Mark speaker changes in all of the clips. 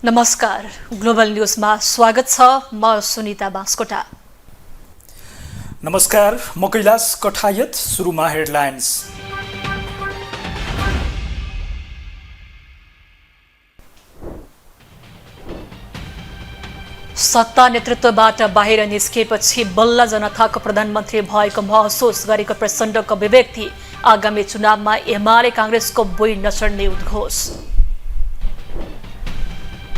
Speaker 1: नमस्कार, ग्लोबल न्यूजमा स्वागत छ। म सुनिता बास्कोटा।
Speaker 2: नमस्कार, म कैलाश कठायत। सुरुमा हेडलाइन्स।
Speaker 1: सत्ता नेतृत्वबाट बाहिर निस्किएपछि बल्ल जनताको प्रधानमन्त्री भएको महसुस गरेको प्रचण्डको अभिव्यक्ति। आगामी चुनावमा एमाले कांग्रेसको बुई नचढ्ने उद्घोष।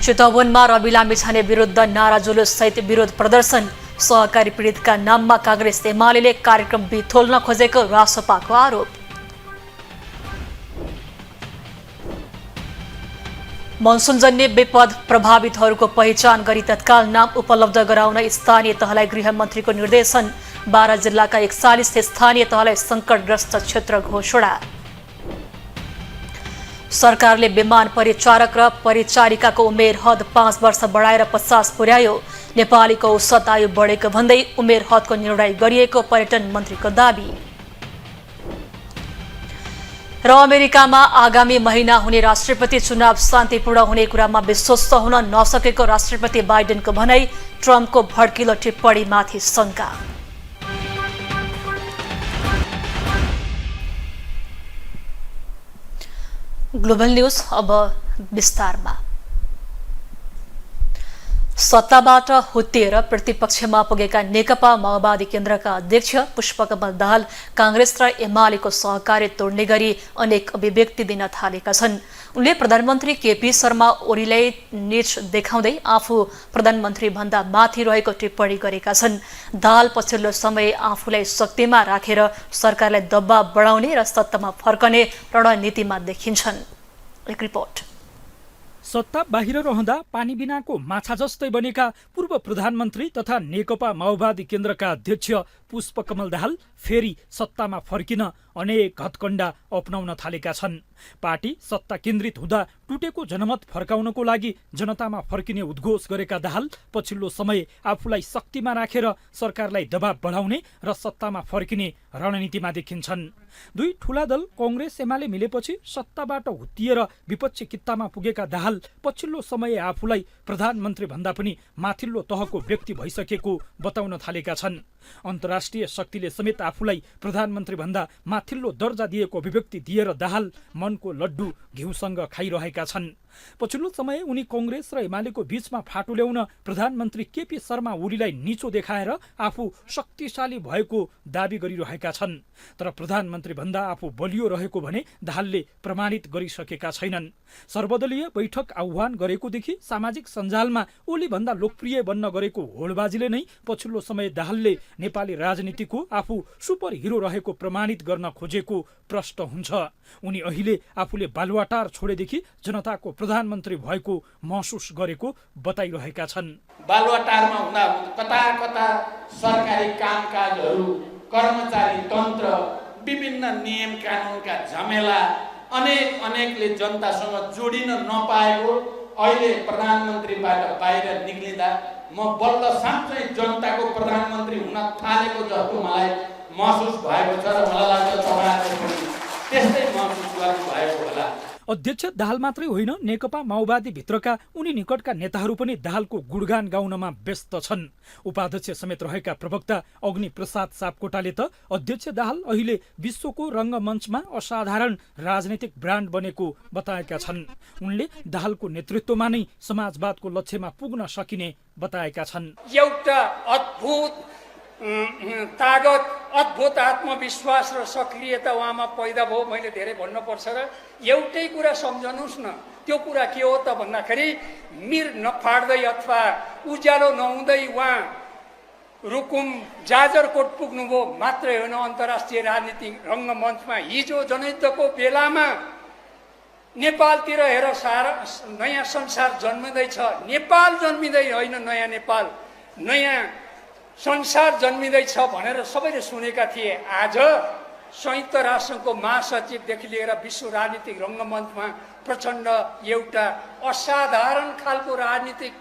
Speaker 1: चितवनमा रवि लामिछाने विरुद्ध नारा जुलुस सहित विरोध प्रदर्शन। सहकारी पीडितका नाममा कांग्रेस एमाले कार्यक्रम बिथोल्न खोजेको रासपाको आरोप। मनसुनजन्य विपद प्रभावितहरूको पहिचान गरी तत्काल नाम उपलब्ध गराउन स्थानीय तहलाई गृहमन्त्रीको निर्देशन। 12 जिल्लाका 41 स्थानीय तहलाई संकटग्रस्त क्षेत्र घोषणा। सरकारले विमान परिचारक र परिचारिकाको उमेर हद 5 वर्ष बढाएर 50 पुर्यायो। नेपालीको औसत आयु बढेको भन्दै उमेर हदको निर्णय गरिएको पर्यटन मन्त्रीको दाबी। र अमेरिकामा आगामी महिना हुने राष्ट्रपति चुनाव शान्तिपूर्ण हुने कुरामा विश्वस्त हुन नसकेको राष्ट्रपति बाइडेनको भनाई। ट्रम्पको भड्किलो टिप्पणीमाथि शंका। ग्लोबल न्यूज अब विस्तारमा। सत्ताबाट हुत्तिएर प्रतिपक्षमा पुगेका नेकपा माओवादी केन्द्रका अध्यक्ष पुष्पकमल दाहाल कांग्रेस र एमालेको सहकार्य तोड्ने गरी अनेक अभिव्यक्ति दिन थालेका छन्। उनले प्रधानमन्त्री केपी शर्मा ओलीलाई नीच देखाउँदै आफू प्रधानमन्त्री भन्दा माथि रहेको टिप्पणी गरेका छन्। दाहाल पछिल्लो समय आफूलाई शक्तिमा राखेर सरकारलाई दबाव बढाउने र सत्तामा फर्कने रणनीतिमा देखिन्छन्। एक रिपोर्ट।
Speaker 2: सत्ता बाहिर रहँदा पानी बिनाको माछा जस्तै बनेका पूर्व प्रधानमन्त्री तथा नेकपा माओवादी केन्द्रका अध्यक्ष पुष्पकमल दाहाल फेरि सत्तामा फर्किन अनेक हत्कण्डा अपनाउन थालेका छन्। पार्टी सत्ता केन्द्रित हुँदा टुटेको जनमत फर्काउनको लागि जनतामा फर्किने उद्घोष गरेका दाहाल पछिल्लो समय आफूलाई शक्तिमा राखेर सरकारलाई दबाव बढाउने र सत्तामा फर्किने रणनीतिमा देखिन्छन्। दुई ठूला दल कांग्रेस एमाले मिलेपछि सत्ताबाट हुत्तिएर विपक्षी कित्तामा पुगेका दाहाल पछिल्लो समय आफूलाई प्रधानमन्त्री भन्दा पनि माथिल्लो तहको व्यक्ति भइसकेको बताउन थालेका छन्। अन्तर्राष्ट्रिय शक्तिले समेत आफूलाई प्रधानमन्त्री भन्दा माथिल्लो दर्जा दिएको अभिव्यक्ति दिएर दाहाल मनको लड्डु घिउसँग खाइरहेका छन्। पछिल्लो समय उनी कांग्रेस र एमालेको बीचमा फाटो ल्याउन प्रधानमन्त्री केपी शर्मा ओलीलाई नीचो देखाएर आफू शक्तिशाली भएको दावी गरिरहेका छन्। तर प्रधानमन्त्री भन्दा आफू बलियो रहेको भने दाहालले प्रमाणित गरिसकेका छैनन्। सर्वदलीय बैठक आह्वान गरेकोदेखि सामाजिक सञ्जालमा ओली भन्दा लोकप्रिय बन्न गरेको होडबाजीले नै पछिल्लो समय दाहालले नेपाली राजनीतिको आफू सुपर हिरो रहेको प्रमाणित गर्न खोजेको प्रश्न हुन्छ। उनी अहिले आफूले बालुवाटार छोडेदेखि जनताको प्रधानमन्त्री भएको महसुस गरेको बताइरहेका छन्।
Speaker 3: बालुवाटारमा हुँदा कता कता सरकारी कामकाजहरू, कर्मचारी तन्त्र, विभिन्न नियम कानुनका झमेला अनेकले जनतासँग जोडिन नपाएको अहिले प्रधानमन्त्रीबाट बाहिर निक्लिँदा म बल्ल साँच्चै जनताको प्रधानमन्त्री हुन थालेको जस्तो मलाई महसुस भएको छ र मलाई लाग्छ तपाईहरुले पनि त्यस्तै महसुस गर्नु भएको होला।
Speaker 2: अध्यक्ष दाहाल मात्रै होइन, नेकपा माओवादी भित्रका उनी निकटका नेताहरू पनि दाहालको गुणगान गाउनमा व्यस्त छन्। उपाध्यक्ष समेत रहेका प्रवक्ता अग्नि प्रसाद सापकोटाले त अध्यक्ष दाहाल अहिले विश्वको रङ्गमञ्चमा असाधारण राजनैतिक ब्रान्ड बनेको बताएका छन्। उनले दाहालको नेतृत्वमा नै समाजवादको लक्ष्यमा पुग्न सकिने बताएका छन्।
Speaker 4: एउटा अद्भुत तागत, अद्भुत आत्मविश्वास र सक्रियता उहाँमा पैदा भयो। मैले धेरै भन्नुपर्छ र एउटै कुरा सम्झनुहोस् न, त्यो कुरा के हो त भन्दाखेरि मिर नफाड्दै अथवा उज्यालो नहुँदै उहाँ रुकुम जाजरकोट पुग्नुभयो मात्रै होइन, अन्तर्राष्ट्रिय राजनीतिक रङ्गमञ्चमा हिजो जनयुद्धको बेलामा नेपालतिर हेर सारा नयाँ संसार जन्मिँदैछ। नेपाल जन्मिँदै होइन, नयाँ नेपाल, नयाँ संसार जन्मिँदैछ भनेर सबैले सुनेका थिए। आज संयुक्त राष्ट्रको महासचिवदेखि लिएर विश्व राजनीतिक रङ्गमञ्चमा प्रचण्ड एउटा असाधारण खालको राजनीतिक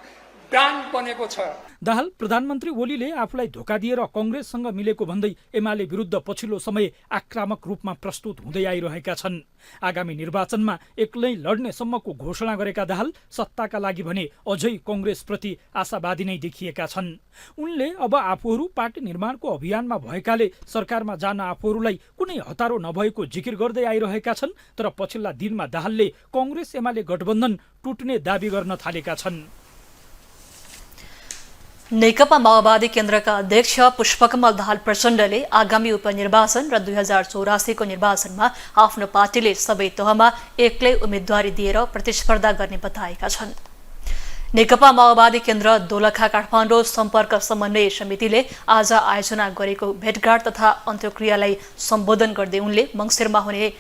Speaker 4: ब्रान्ड बनेको छ।
Speaker 2: दाहाल प्रधानमन्त्री ओलीले आफूलाई धोका दिएर कङ्ग्रेससँग मिलेको भन्दै एमाले विरुद्ध पछिल्लो समय आक्रामक रूपमा प्रस्तुत हुँदै आइरहेका छन्। आगामी निर्वाचनमा एक्लै लड्ने सम्मको घोषणा गरेका दाहाल सत्ताका लागि भने अझै कङ्ग्रेसप्रति आशावादी नै देखिएका छन्। उनले अब आफूहरू पार्टी निर्माणको अभियानमा भएकाले सरकारमा जान आफूहरूलाई कुनै हतारो नभएको जिकिर गर्दै आइरहेका छन्। तर पछिल्ला दिनमा दाहालले कङ्ग्रेस एमाले गठबन्धन टुट्ने दाबी गर्न थालेका छन्।
Speaker 1: नेकपा माओवादी केन्द्रका अध्यक्ष पुष्पकमल दाहाल प्रचण्डले आगामी उपनिर्वाचन र 2084 को निर्वाचनमा आफ्नो पार्टीले सबै तहमा एक्लै उम्मेदवारी दिएर प्रतिस्पर्धा गर्ने बताएका छन्। नेकपा माओवादी केन्द्र दोलखा काठमाडौँ सम्पर्क समन्वय समितिले आज आयोजना गरेको भेटघाट तथा अन्त्यक्रियालाई सम्बोधन गर्दै उनले मङ्सिरमा हुने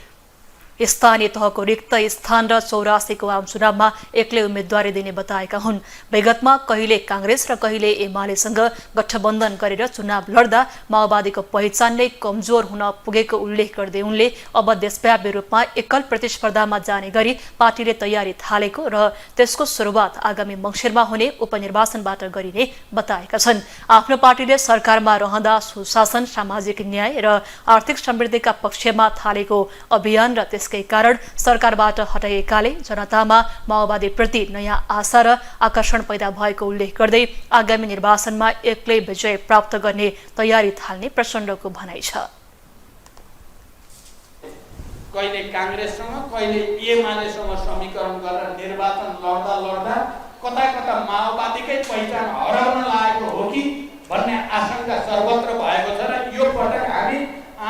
Speaker 1: स्थानीय तहको रिक्त स्थान र 84 को आम चुनावमा एक्लै उम्मेदवारी दिने बताएका हुन्। विगतमा कहिले कांग्रेस र कहिले एमालेसँग गठबन्धन गरेर चुनाव लड्दा माओवादीको पहिचान नै कमजोर हुन पुगेको उल्लेख गर्दै उनले अब देशव्यापी रूपमा एकल प्रतिस्पर्धामा जाने गरी पार्टीले तयारी थालेको र त्यसको सुरुवात आगामी मङ्सिरमा हुने उपनिर्वाचनबाट गरिने बताएका छन्। आफ्नो पार्टीले सरकारमा रहँदा सुशासन, सामाजिक न्याय र आर्थिक समृद्धिका पक्षमा थालेको अभियान र त्यसकै कारण सरकारबाट हटाइएकाले जनतामा माओवादीप्रति नयाँ आशा र आकर्षण पैदा भएको उल्लेख गर्दै आगामी निर्वाचनमा एक्लै विजय प्राप्त गर्ने तयारी थाल्ने प्रचण्डको भनाइ छ।
Speaker 3: कहिले कांग्रेससँग कहिले एमालेसँग समीकरण गरेर निर्वाचन लड्दा कता कता माओवादीकै पहिचान हराउन लागेको हो कि भन्ने आशंका सर्वत्र भएको छ र यो पटक हामी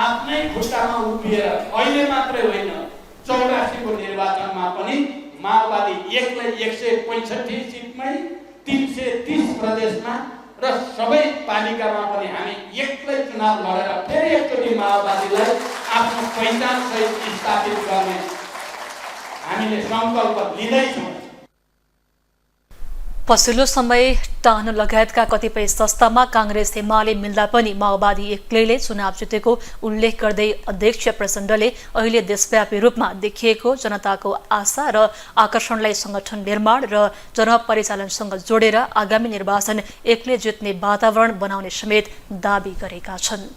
Speaker 3: आफ्नै खुट्टामा उभिएर अहिले मात्रै होइन 84 को निर्वाचनमा पनि माओवादी एक्लै 165 सिटमै 330 प्रदेशमा र सबै पालिकामा पनि हामी एक्लै चुनाव लडेर फेरि एकचोटि माओवादीलाई आफ्नो पहिचान सहित स्थापित गर्ने हामीले संकल्प लिँदैछौँ।
Speaker 1: पछिल्लो समय टाहनु लगायतका कतिपय संस्थामा कांग्रेस एमाले मिल्दा पनि माओवादी एक्लैले चुनाव जितेको उल्लेख गर्दै अध्यक्ष प्रचण्डले अहिले देशव्यापी रूपमा देखिएको जनताको आशा र आकर्षणलाई संगठन निर्माण र जनपरिचालनसँग जोडेर आगामी निर्वाचन एक्लै जित्ने वातावरण बनाउने समेत दाबी गरेका छन्।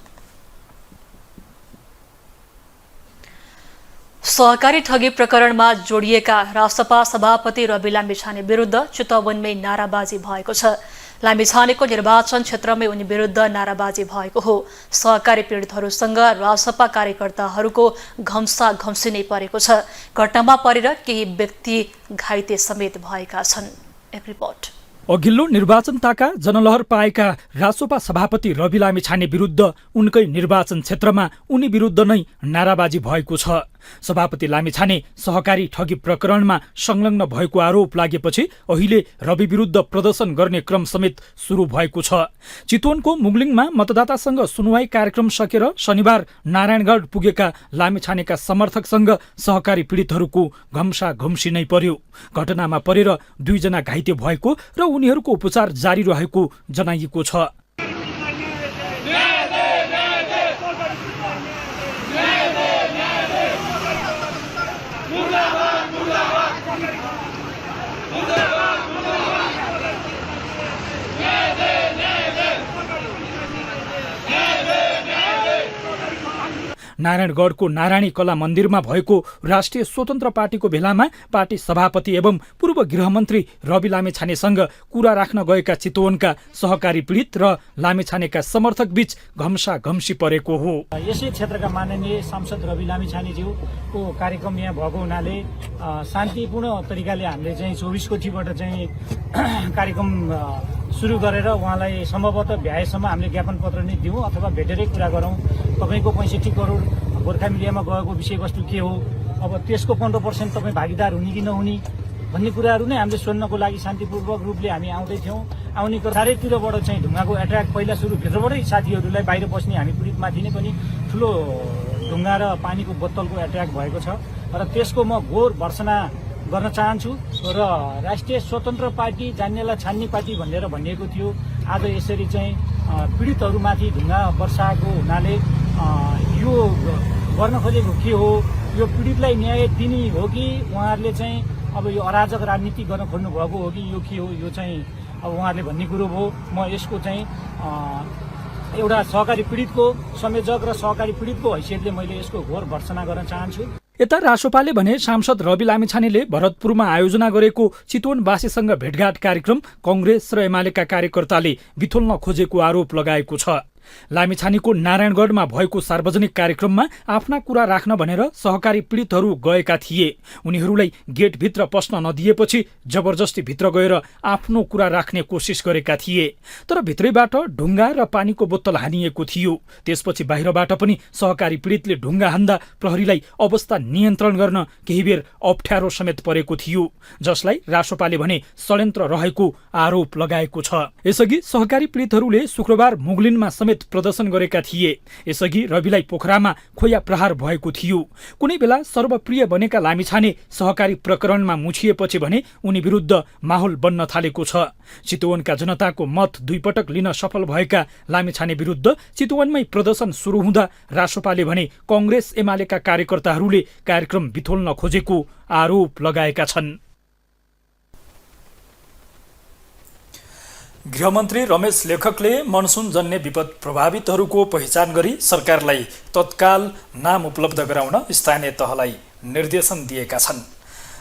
Speaker 1: सहकारी ठगी प्रकरणमा जोडिएका रासपा सभापति रवि लामिछाने विरुद्ध चितवनमै नाराबाजी भएको छ। लामिछानेको निर्वाचन क्षेत्रमै उनी विरुद्ध नाराबाजी भएको हो। सहकारी पीडितहरूसँग रासपा कार्यकर्ताहरूको घम्सी नै परेको छ। घटनामा परेर केही व्यक्ति घाइते समेत भएका छन्। एक रिपोर्ट।
Speaker 2: अघिल्लो निर्वाचन ताका जनलहर पाएका रासोपा सभापति रवि लामिछाने विरुद्ध उनकै निर्वाचन क्षेत्रमा उनी विरुद्ध नै नाराबाजी भएको छ। सभापति लामिछाने सहकारी ठगी प्रकरणमा संलग्न भएको आरोप लागेपछि अहिले रवि विरुद्ध प्रदर्शन गर्ने क्रम समेत सुरु भएको छ। चितवनको मुगलिङमा मतदातासँग सुनवाई कार्यक्रम सकेर शनिबार नारायणगढ पुगेका लामिछानेका समर्थकसँग सहकारी पीडितहरूको घम्सी नै पर्यो। घटनामा परेर 2 जना घाइते भएको र उनीहरूको उपचार जारी रहेको जनाइएको छ। नारायणगढको नारायणी कला मन्दिरमा भएको राष्ट्रिय स्वतन्त्र पार्टीको भेलामा पार्टी सभापति एवं पूर्व गृहमन्त्री रवि लामिछानेसँग कुरा राख्न गएका चितवनका सहकारी पीडित र लामिछानेका समर्थक बीच घम्सी परेको हो।
Speaker 5: यसै क्षेत्रका माननीय सांसद रवि लामिछानेज्यूको कार्यक्रम यहाँ भएको हुनाले शान्तिपूर्ण तरिकाले हामीले चाहिँ 24 कोठीबाट चाहिँ कार्यक्रम सुरु गरेर उहाँलाई सम्भवतः भ्याएसम्म हामीले ज्ञापन पत्र नै दिउँ अथवा भेटेरै कुरा गरौँ। तपाईँको 65 करोड गोर्खा मिडियामा गएको विषयवस्तु के हो, अब त्यसको 15% तपाईँ भागीदार हुने कि नहुने भन्ने कुराहरू नै हामीले सोध्नको लागि शान्तिपूर्वक रूपले हामी आउँदै थियौँ। आउने चारैतिरबाट चाहिँ ढुङ्गाको एट्याक पहिला सुरु भित्रबाटै साथीहरूलाई बाहिर पस्ने हामी पीडितमाथि नै पनि ठुलो ढुङ्गा र पानीको बोतलको एट्याक भएको छ र त्यसको म घोर भर्त्सना गर्न चाहन्छु। र राष्ट्रिय स्वतन्त्र पार्टी जान्नेलाई छान्ने पार्टी भनेर भनिएको थियो। आज यसरी चाहिँ पीडितहरूमाथि ढुङ्गा वर्षाएको हुनाले यो गर्न खोजेको के हो, यो पीडितलाई न्याय दिने हो कि उहाँहरूले चाहिँ अब यो अराजक राजनीति गर्न खोज्नु भएको हो कि यो के हो, यो चाहिँ अब अब उहाँहरूले भन्ने कुरो भयो म यसको चाहिँ एउटा सहकारी पीडितको संयोजक र सहकारी पीडितको हैसियतले मैले यसको घोर भर्त्सना गर्न चाहन्छु।
Speaker 2: यता रासोपाले भने सांसद रवि लामिछानेले भरतपुरमा आयोजना गरेको चितवनवासीसँग भेटघाट कार्यक्रम कांग्रेस र एमालेका कार्यकर्ताले बिथोल्न खोजेको आरोप लगाएको छ। लामिछानेको नारायणगढमा भएको सार्वजनिक कार्यक्रममा आफ्ना कुरा राख्न भनेर सहकारी पीडितहरू गएका थिए। उनीहरूलाई गेटभित्र पस्न नदिएपछि जबरजस्ती भित्र गएर आफ्नो कुरा राख्ने कोसिस गरेका थिए, तर भित्रैबाट ढुङ्गा र पानीको बोतल हानिएको थियो। त्यसपछि बाहिरबाट पनि सहकारी पीडितले ढुङ्गा हान्दा प्रहरीलाई अवस्था नियन्त्रण गर्न केही बेर अप्ठ्यारो समेत परेको थियो, जसलाई रासोपाले भने षड्यन्त्र रहेको आरोप लगाएको छ। यसअघि सहकारी पीडितहरूले शुक्रबार मुगलिनमा समेत प्रदर्शन गरेका थिए। यसअघि रविलाई पोखरामा खोया प्रहार भएको थियो। कुनै बेला सर्वप्रिय बनेका लामिछाने सहकारी प्रकरणमा मुछिएपछि भने उनी विरुद्ध माहौल बन्न थालेको छ। चितवनका जनताको मत 2 पटक लिन सफल भएका लामिछाने विरुद्ध चितवनमै प्रदर्शन सुरु हुँदा रासोपाले भने कांग्रेस एमालेका कार्यकर्ताहरूले कार्यक्रम बिथोल्न खोजेको आरोप लगाएका छन्। गृहमन्त्री रमेश लेखकले मनसुन जन्य विपद प्रभावितहरूको पहिचान गरी सरकारलाई तत्काल नाम उपलब्ध गराउन स्थानीय तहलाई निर्देशन दिएका छन्।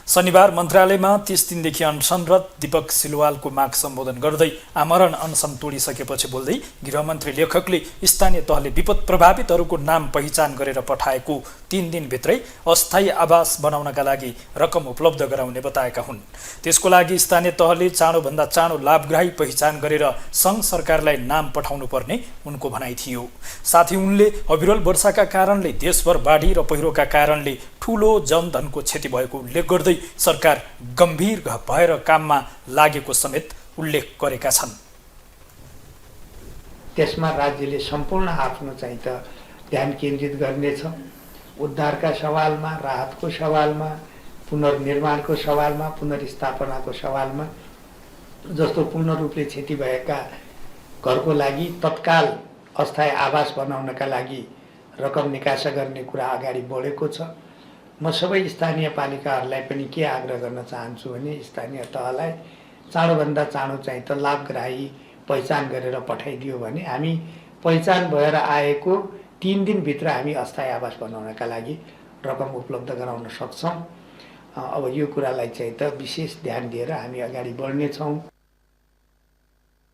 Speaker 2: शनिबार मन्त्रालयमा 30 दिनदेखि अनसनरत दीपक सिलवालको माग सम्बोधन गर्दै आमरण अनसन तोडिसकेपछि बोल्दै गृहमन्त्री लेखकले स्थानीय तहले विपद प्रभावितहरूको नाम पहिचान गरेर पठाएको 3 दिनभित्रै अस्थायी आवास बनाउनका लागि रकम उपलब्ध गराउने बताएका हुन्। त्यसको लागि स्थानीय तहले चाँडोभन्दा चाँडो लाभग्राही पहिचान गरेर सङ्घ सरकारलाई नाम पठाउनु पर्ने उनको भनाइ थियो। साथै उनले अविरल वर्षाका कारणले देशभर बाढी र पहिरोका कारणले ठूलो जनधनको क्षति भएको उल्लेख गर्दै सरकार गम्भीर भएर काममा लागेको समेत उल्लेख गरेका छन्।
Speaker 6: त्यसमा राज्यले सम्पूर्ण आफ्नो चाहिँ त ध्यान केन्द्रित गर्नेछ। उद्धारका सवालमा, राहतको सवालमा, पुनर्निर्माणको सवालमा, पुनर्स्थापनाको सवालमा, जस्तो पूर्ण रूपले क्षति भएका घरको लागि तत्काल अस्थायी आवास बनाउनका लागि रकम निकासा गर्ने कुरा अगाडि बढेको छ। म सबै स्थानीय पालिकाहरूलाई पनि के आग्रह गर्न चाहन्छु भने स्थानीय तहलाई चाँडोभन्दा चाँडो चाहिँ त लाभग्राही पहिचान गरेर पठाइदियो भने हामी पहिचान भएर आएको 3 दिनभित्र हामी अस्थायी आवास बनाउनका लागि रकम उपलब्ध गराउन सक्छौँ। अब यो कुरालाई चाहिँ त विशेष ध्यान दिएर हामी अगाडि बढ्नेछौँ।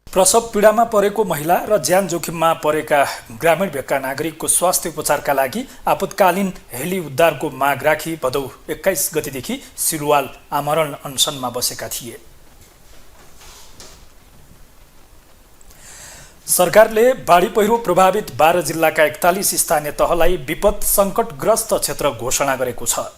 Speaker 2: प्रसव पीडामा परेको महिला र ज्यान जोखिममा परेका ग्रामीण भेगका नागरिकको स्वास्थ्य उपचारका लागि आपतकालीन हेली उद्धारको माग राखी भदौ 21 गतेदेखि सिलवाल आमरण अनसनमा बसेका थिए। सरकारले बाढी पहिरो प्रभावित 12 जिल्लाका 41 स्थानीय तहलाई विपद सङ्कटग्रस्त क्षेत्र घोषणा गरेको छ।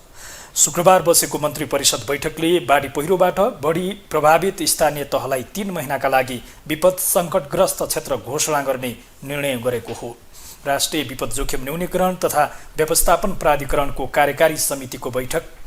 Speaker 2: शुक्रबार बसेको मन्त्री परिषद बैठकले बाढी पहिरोबाट बढी प्रभावित स्थानीय तहलाई 3 महिनाका लागि विपद सङ्कटग्रस्त क्षेत्र घोषणा गर्ने निर्णय गरेको हो। राष्ट्रिय विपद जोखिम न्यूनीकरण तथा व्यवस्थापन प्राधिकरणको कार्यकारी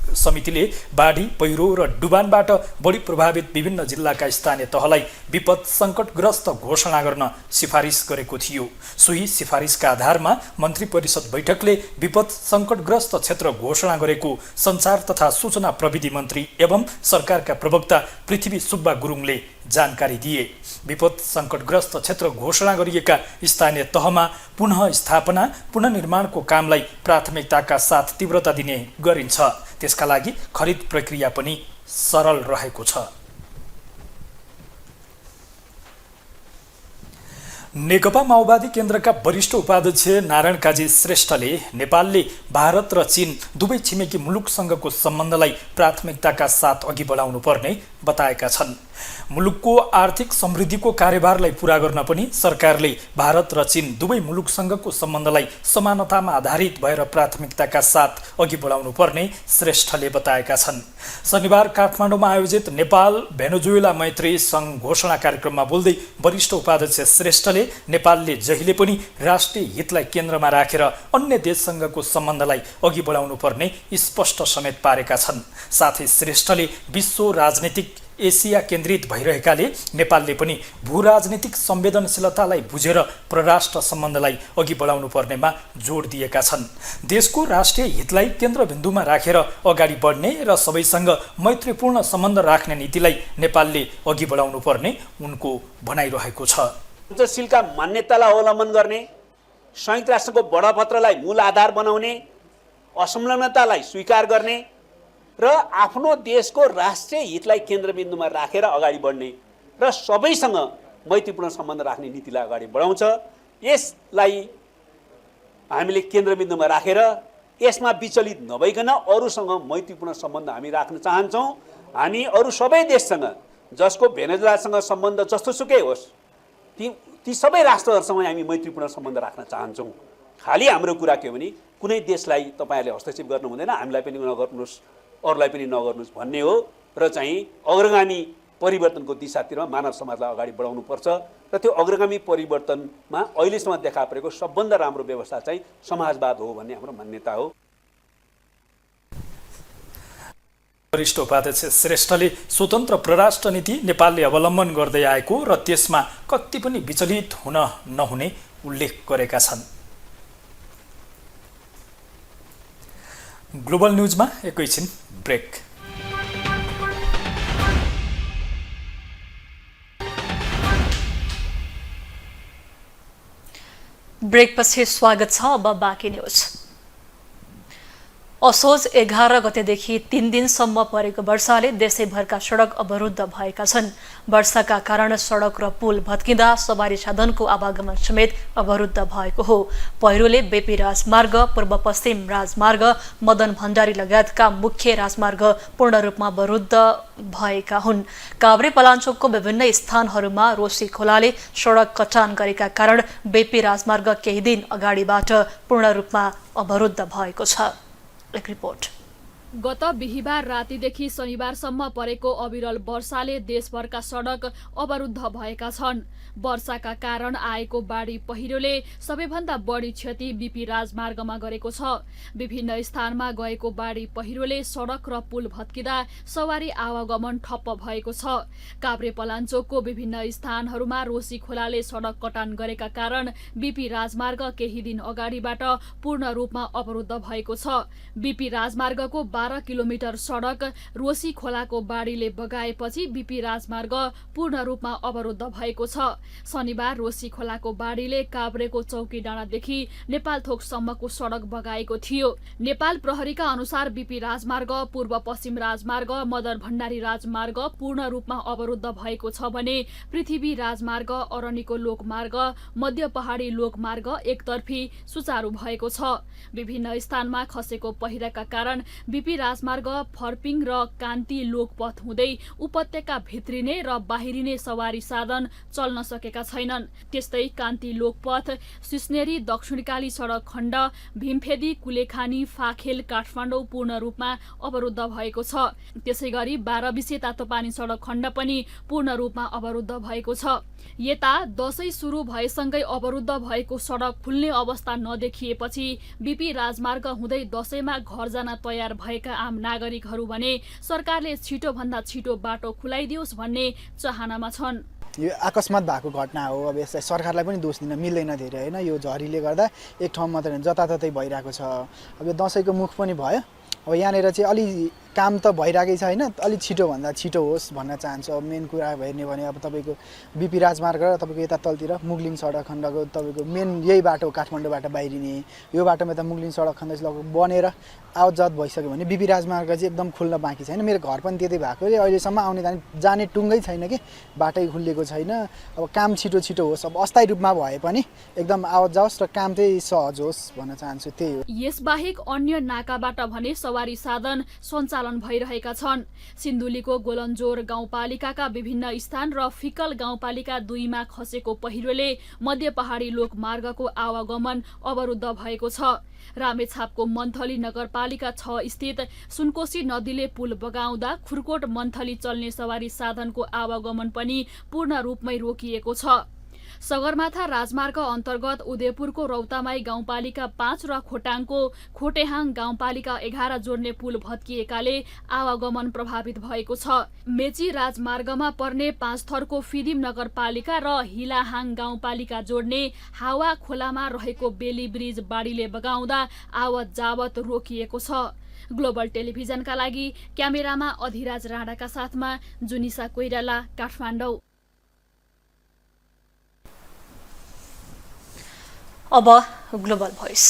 Speaker 2: समितिले बाढी पहिरो र डुबानबाट बढी प्रभावित विभिन्न जिल्लाका स्थानीय तहलाई विपद सङ्कटग्रस्त घोषणा गर्न सिफारिस गरेको थियो। सोही सिफारिसका आधारमा मन्त्री परिषद बैठकले विपद सङ्कटग्रस्त क्षेत्र घोषणा गरेको सञ्चार तथा सूचना प्रविधि मन्त्री एवं सरकारका प्रवक्ता पृथ्वी सुब्बा गुरुङले जानकारी दिए। विपद सङ्कटग्रस्त क्षेत्र घोषणा गरिएका स्थानीय तहमा पुनः स्थापना पुनर्निर्माणको कामलाई प्राथमिकताका साथ तीव्रता दिने गरिन्छ। त्यसका लागि खरिद प्रक्रिया पनि सरल रहेको छ। नेकपा माओवादी केन्द्रका वरिष्ठ उपाध्यक्ष नारायण काजी श्रेष्ठले नेपालले भारत र चीन दुवै छिमेकी मुलुकसँगको सम्बन्धलाई प्राथमिकताका साथ अघि बढाउनु पर्ने बताएका छन्। मुलुकको आर्थिक समृद्धिको कार्यभारलाई पूरा गर्न पनि सरकारले भारत र चीन दुवै मुलुकसँगको सम्बन्धलाई समानतामा आधारित भएर प्राथमिकताका साथ अघि बढाउनु पर्ने श्रेष्ठले बताएका छन्। शनिबार काठमाडौँमा आयोजित नेपाल भेनेजुएला मैत्री सङ्घ घोषणा कार्यक्रममा बोल्दै वरिष्ठ उपाध्यक्ष श्रेष्ठले नेपालले जहिले पनि राष्ट्रिय हितलाई केन्द्रमा राखेर अन्य देशसँगको सम्बन्धलाई अघि बढाउनु पर्ने स्पष्ट समेत पारेका छन्। साथै श्रेष्ठले विश्व राजनीतिक एसिया केन्द्रित भइरहेकाले नेपालले पनि भूराजनीतिक संवेदनशीलतालाई बुझेर परराष्ट्र सम्बन्धलाई अघि बढाउनु पर्नेमा जोड दिएका छन्। देशको राष्ट्रिय हितलाई केन्द्रबिन्दुमा राखेर अगाडि बढ्ने र सबैसँग मैत्रीपूर्ण सम्बन्ध राख्ने नीतिलाई नेपालले अघि बढाउनु पर्ने उनको भनाइरहेको छ।
Speaker 7: उच्चशीलका मान्यतालाई अवलम्बन गर्ने, संयुक्त राष्ट्रको बडपत्रलाई मूल आधार बनाउने, असंलग्नतालाई स्वीकार गर्ने र आफ्नो देशको राष्ट्रिय हितलाई केन्द्रबिन्दुमा राखेर अगाडि बढ्ने र सबैसँग मैत्रीपूर्ण सम्बन्ध राख्ने नीतिलाई अगाडि बढाउँछ। यसलाई हामीले केन्द्रबिन्दुमा राखेर यसमा विचलित नभइकन अरूसँग मैत्रीपूर्ण सम्बन्ध हामी राख्न चाहन्छौँ। हामी अरू सबै देशसँग, जसको भेनेजुएलासँग सम्बन्ध जस्तोसुकै होस्, ती सबै राष्ट्रहरूसँग हामी मैत्रीपूर्ण सम्बन्ध राख्न चाहन्छौँ। खालि हाम्रो कुरा के हो भने कुनै देशलाई तपाईँहरूले हस्तक्षेप गर्नु हुँदैन, हामीलाई पनि नगर्नुहोस्, अरूलाई पनि नगर्नुहोस् भन्ने हो र चाहिँ अग्रगामी परिवर्तनको दिशातिर मानव समाजलाई अगाडि बढाउनुपर्छ र त्यो अग्रगामी परिवर्तनमा अहिलेसम्म देखा परेको सबभन्दा राम्रो व्यवस्था चाहिँ समाजवाद हो भन्ने हाम्रो मान्यता हो।
Speaker 2: वरिष्ठ उपाध्यक्ष श्रेष्ठले स्वतन्त्र परराष्ट्र नीति नेपालले अवलम्बन गर्दै आएको र त्यसमा कति पनि विचलित हुन नहुने उल्लेख गरेका छन्। ग्लोबल न्युजमा एकैछिन ब्रेक।
Speaker 1: ब्रेकपछि स्वागत छ। अब बाँकी न्युज। असोज 11 गतेदेखि 3 दिनसम्म परेको वर्षाले देशैभरका सडक अवरुद्ध भएका छन्। वर्षाका कारण सडक र पुल भत्किँदा सवारी साधनको आवागमन समेत अवरुद्ध भएको हो। पहिरोले बेपी राजमार्ग, पूर्व पश्चिम राजमार्ग, मदन भण्डारी लगायतका मुख्य राजमार्ग पूर्ण रूपमा अवरुद्ध भएका हुन्। काभ्रे पलाञ्चोकको विभिन्न स्थानहरूमा रोशी खोलाले सडक कटान गरेका कारण बेपी राजमार्ग केही दिन अगाडिबाट पूर्ण रूपमा अवरुद्ध भएको छ। एक रिपोर्ट।
Speaker 8: गत बिहिबार रातिदेखि शनिबारसम्म परेको अविरल वर्षाले देशभरका सडक अवरुद्ध भएका छन्। वर्षाका कारण आएको बाढी पहिरोले सबैभन्दा बढी क्षति बिपी राजमार्गमा गरेको छ। विभिन्न स्थानमा गएको बाढी पहिरोले सडक र पुल भत्किँदा सवारी आवागमन ठप्प भएको छ। काभ्रे पलाञ्चोकको विभिन्न स्थानहरूमा रोशी खोलाले सडक कटान गरेका कारण बिपी राजमार्ग केही दिन अगाडिबाट पूर्ण रूपमा अवरुद्ध भएको छ। बिपी राजमार्गको 12 किलोमिटर सडक रोशी खोलाको बाढीले बगाएपछि बिपी राजमार्ग पूर्ण रूपमा अवरुद्ध भएको छ। शनिबार रोशी खोलाको बाढीले काभ्रेको चौकी डाँडादेखि नेपालथोकसम्मको सडक बगाएको थियो। नेपाल प्रहरीका अनुसार बिपी राजमार्ग, पूर्व पश्चिम राजमार्ग, मदन भण्डारी राजमार्ग पूर्ण रूपमा अवरुद्ध भएको छ भने पृथ्वी राजमार्ग, अरनिको लोकमार्ग, मध्य पहाडी लोकमार्ग एकतर्फी सुचारू भएको छ। विभिन्न स्थानमा खसेको पहिराका कारण बिपी राजमार्ग, फर्पिङ र कान्ती लोकपथ हुँदै उपत्यका भित्रिने र बाहिरिने सवारी साधन चल्न सकेका छैनन्। त्यस्तै कान्ती लोकपथ, सिस्नेरी दक्षिणकाली सडक खण्ड, भीमफेदी कुलेखानी फाखेल काठमाडौँ पूर्ण रूपमा अवरुद्ध भएको छ। त्यसैगरी 12 बिसे तातोपानी सडक खण्ड पनि पूर्ण रूपमा अवरुद्ध भएको छ। यता दशैं सुरु भएसँगै अवरुद्ध भएको सडक खुल्ने अवस्था नदेखिएपछि बिपी राजमार्ग हुँदै दशैंमा घर जान तयार भएका आम नागरिकहरू भने सरकारले छिटोभन्दा छिटो बाटो खुलाइदियोस् भन्ने चाहनामा छन्।
Speaker 9: यो अकस्मात भएको घटना हो। अब यसलाई सरकारलाई पनि दोष दिन मिल्दैन धेरै होइन। यो झरीले गर्दा एक ठाउँ मात्रै जताततै भइरहेको छ। अब यो दसैँको मुख पनि भयो। अब यहाँनिर चाहिँ अलि काम त भइरहेकै छ होइन, अलिक छिटोभन्दा छिटो होस् भन्न चाहन्छु। अब मेन कुरा हेर्ने भने अब तपाईँको बिपी राजमार्ग र तपाईँको यता तलतिर मुगलिङ सडक खण्डको तपाईँको मेन यही बाटो काठमाडौँबाट बाहिरिने, यो बाटोमा त मुगलिङ सडक खण्ड लगभग बनेर आवतजात भइसक्यो भने बिपी राजमार्ग चाहिँ एकदम खुल्न बाँकी छैन। मेरो घर पनि त्यतै भएकोले अहिलेसम्म आउने जाने टुङ्गै छैन कि, बाटै खुलिएको छैन। अब काम छिटो छिटो होस्, अब अस्थायी रूपमा भए पनि एकदम आवत जाओस् र काम चाहिँ सहज होस् भन्न चाहन्छु। त्यही हो।
Speaker 8: यसबाहेक अन्य नाकाबाट भने सवारी साधन सञ्चालन भइरहेका छन्। सिन्धुलीको गोलन्जोर गाउँपालिकाका विभिन्न स्थान र फिकल गाउँपालिका 2 मा खसेको पहिरोले मध्य पहाडी लोकमार्गको आवागमन अवरुद्ध भएको छ। रामेछापको मन्थली नगरपालिका 6 स्थित सुनकोशी नदीले पुल बगाउँदा खुरकोट मन्थली चल्ने सवारी साधनको आवागमन पनि पूर्ण रूपमै रोकिएको छ। सगरमाथा राजमार्ग अन्तर्गत उदयपुरको रौतामाई गाउँपालिका 5 र खोटाङको खोटेहाङ गाउँपालिका 11 जोड्ने पुल भत्किएकाले आवागमन प्रभावित भएको छ। मेची राजमार्गमा पर्ने 5 थरको फिदिम नगरपालिका र हिलाहाङ गाउँपालिका जोड्ने हावा खोलामा रहेको बेली ब्रिज बाढीले बगाउँदा आवत जावत रोकिएको छ। ग्लोबल टेलिभिजनका लागि क्यामेरामा अधिराज राणाका साथमा जुनिसा कोइराला, काठमाडौँ।
Speaker 1: अब ग्लोबल भोइस।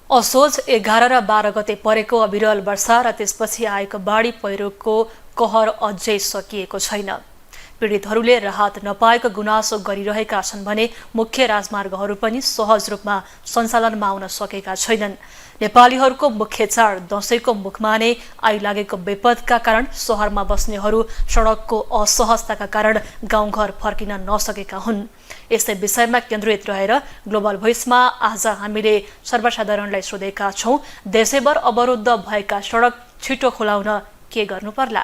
Speaker 1: असोज 11 र 12 गते परेको अविरल वर्षा र त्यसपछि आएको बाढी पहिरोको कहर अझै सकिएको छैन। पीडितहरूले राहत नपाएको गुनासो गरिरहेका छन् भने मुख्य राजमार्गहरू पनि सहज रूपमा सञ्चालनमा आउन सकेका छैनन्। नेपालीहरूको मुख्य चाड दशैंको मुखमा नै आइलागेको विपदका कारण शहरमा बस्नेहरू सडकको असहजताका कारण गाउँघर फर्किन नसकेका हुन्। यस्तै विषयमा केन्द्रित रहेर ग्लोबल भोइसमा आज हामीले सर्वसाधारणलाई सोधेका छौं, देशैभर अवरुद्ध भएका सडक छिटो खोलाउन के गर्नु पर्ला?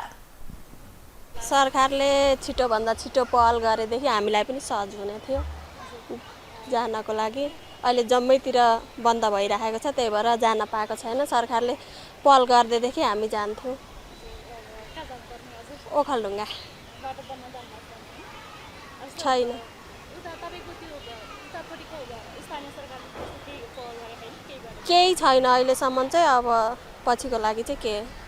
Speaker 10: सरकारले छिटोभन्दा छिटो पहल गरेदेखि हामीलाई पनि सहज हुने थियो जानको लागि। अहिले जम्मैतिर बन्द भइरहेको छ, त्यही भएर जान पाएको छैन। सरकारले पहल गर्दैदेखि हामी जान्थ्यौँ। ओखलढुङ्गा छैन। केही छैन अहिलेसम्म चाहिँ। अब पछिको लागि चाहिँ के